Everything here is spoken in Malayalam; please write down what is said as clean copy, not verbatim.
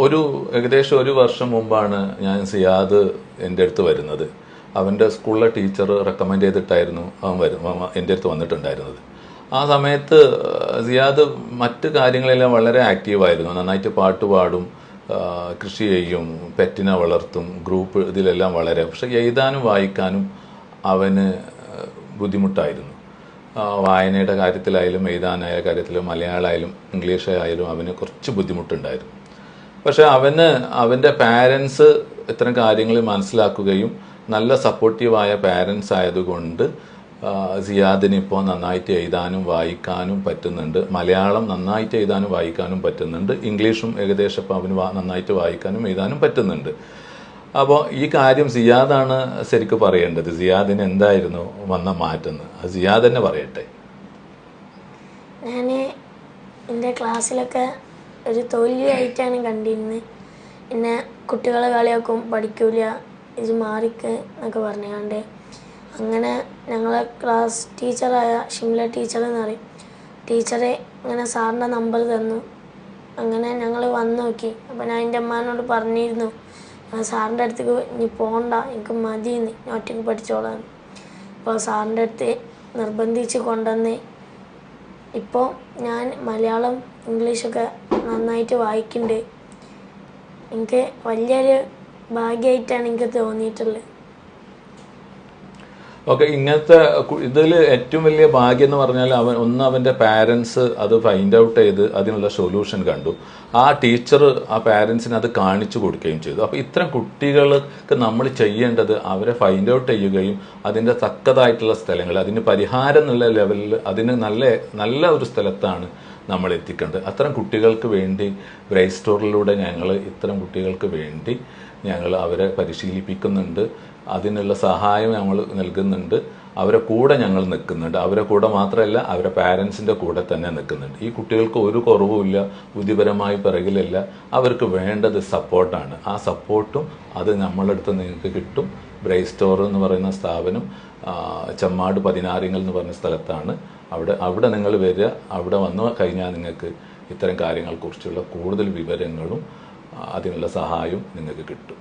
ഒരു ഏകദേശം ഒരു വർഷം മുമ്പാണ് ഞാൻ സിയാദ് എൻ്റെ അടുത്ത് വരുന്നത്. അവൻ്റെ സ്കൂളിലെ ടീച്ചർ റെക്കമെൻഡ് ചെയ്തിട്ടായിരുന്നു എൻ്റെ അടുത്ത് വന്നിട്ടുണ്ടായിരുന്നത്. ആ സമയത്ത് സിയാദ് മറ്റ് കാര്യങ്ങളെല്ലാം വളരെ ആക്റ്റീവായിരുന്നു. നന്നായിട്ട് പാട്ട് പാടും, കൃഷി ചെയ്യും, പെറ്റിനെ വളർത്തും, ഗ്രൂപ്പ് ഇതിലെല്ലാം വളരെ. പക്ഷെ എഴുതാനും വായിക്കാനും അവന് ബുദ്ധിമുട്ടായിരുന്നു. വായനയുടെ കാര്യത്തിലായാലും എഴുതാനായ കാര്യത്തിലും മലയാളമായാലും ഇംഗ്ലീഷായാലും അവന് കുറച്ച് ബുദ്ധിമുട്ടുണ്ടായിരുന്നു. പക്ഷെ അവൻ്റെ പാരൻസ് ഇത്തരം കാര്യങ്ങൾ മനസ്സിലാക്കുകയും നല്ല സപ്പോർട്ടീവായ പാരൻസ് ആയതുകൊണ്ട് സിയാദിന് ഇപ്പോൾ നന്നായിട്ട് എഴുതാനും വായിക്കാനും പറ്റുന്നുണ്ട്. മലയാളം നന്നായിട്ട് എഴുതാനും വായിക്കാനും പറ്റുന്നുണ്ട്. ഇംഗ്ലീഷും ഏകദേശം ഇപ്പോൾ അവന് നന്നായിട്ട് വായിക്കാനും എഴുതാനും പറ്റുന്നുണ്ട്. അപ്പോൾ ഈ കാര്യം സിയാദാണ് ശരിക്കും പറയേണ്ടത്. സിയാദിന് എന്തായിരുന്നു വന്ന മാറ്റം? അത് സിയാദ് തന്നെ പറയട്ടെ. ഞാൻ എൻ്റെ ക്ലാസ്സിലൊക്കെ ഒരു തോൽവിയായിട്ടാണ് കണ്ടിരുന്നത്. പിന്നെ കുട്ടികളെ കളിയാക്കും, പഠിക്കൂല, ഇത് മാറിക്ക് എന്നൊക്കെ പറഞ്ഞുകൊണ്ട്. അങ്ങനെ ഞങ്ങളെ ക്ലാസ് ടീച്ചറായ ഷിംല ടീച്ചർ എന്ന് പറയും, ടീച്ചറെ ഇങ്ങനെ സാറിൻ്റെ നമ്പർ തന്നു. അങ്ങനെ ഞങ്ങൾ വന്ന് നോക്കി. അപ്പോൾ ഞാൻ എൻ്റെ അമ്മാനോട് പറഞ്ഞിരുന്നു, സാറിൻ്റെ അടുത്തേക്ക് ഇനി പോകണ്ട, എനിക്ക് മതിയെന്ന്, ഞാൻ ഒറ്റയ്ക്ക് പഠിച്ചോളാം. അപ്പോൾ സാറിൻ്റെ അടുത്ത് നിർബന്ധിച്ച് കൊണ്ടുവന്ന് ഇപ്പോൾ ഞാൻ മലയാളം ഇംഗ്ലീഷൊക്കെ നന്നായിട്ട് വായിക്കുന്നുണ്ട്. എനിക്ക് വലിയൊരു ഭാഗ്യമായിട്ടാണ് എനിക്ക് തോന്നിയിട്ടുള്ളത്. ഓക്കെ, ഇങ്ങനത്തെ ഇതിൽ ഏറ്റവും വലിയ ഭാഗ്യം എന്ന് പറഞ്ഞാൽ അവൻ്റെ പാരൻസ് അത് ഫൈൻഡ് ഔട്ട് ചെയ്ത് അതിനുള്ള സൊല്യൂഷൻ കണ്ടു. ആ ടീച്ചർ ആ പാരൻസിന് അത് കാണിച്ചു കൊടുക്കുകയും ചെയ്തു. അപ്പോൾ ഇത്തരം കുട്ടികൾക്ക് നമ്മൾ ചെയ്യേണ്ടത് അവരെ ഫൈൻഡ് ഔട്ട് ചെയ്യുകയും അതിൻ്റെ തക്കതായിട്ടുള്ള സ്ഥലങ്ങൾ, അതിന് പരിഹാരം എന്നുള്ള ലെവലിൽ അതിന് നല്ല ഒരു സ്ഥലത്താണ് നമ്മൾ എത്തിക്കേണ്ടത്. അത്തരം കുട്ടികൾക്ക് വേണ്ടി ബ്രൈറ്റ് സ്റ്റോറിലൂടെ ഞങ്ങൾ ഇത്തരം കുട്ടികൾക്ക് വേണ്ടി ഞങ്ങൾ അവരെ പരിശീലിപ്പിക്കുന്നുണ്ട്. അതിനുള്ള സഹായം ഞങ്ങൾ നൽകുന്നുണ്ട്. അവരെ കൂടെ ഞങ്ങൾ നിൽക്കുന്നുണ്ട്. അവരെ കൂടെ മാത്രമല്ല, അവരെ പാരൻസിൻ്റെ കൂടെ തന്നെ നിൽക്കുന്നുണ്ട്. ഈ കുട്ടികൾക്ക് ഒരു കുറവുമില്ല, ബുദ്ധിപരമായി പിറകിലല്ല. അവർക്ക് വേണ്ടത് സപ്പോർട്ടാണ്. ആ സപ്പോർട്ടും അത് നമ്മളടുത്ത് നിങ്ങൾക്ക് കിട്ടും. ബ്രൈറ്റ് സ്റ്റോർ എന്ന് പറയുന്ന സ്ഥാപനം ചെമ്മാട് 16 എന്ന് പറഞ്ഞ സ്ഥലത്താണ്. അവിടെ നിങ്ങൾ വരിക. അവിടെ വന്നു കഴിഞ്ഞാൽ നിങ്ങൾക്ക് ഇത്തരം കാര്യങ്ങളെക്കുറിച്ചുള്ള കൂടുതൽ വിവരങ്ങളും അതിനുള്ള സഹായവും നിങ്ങൾക്ക് കിട്ടും.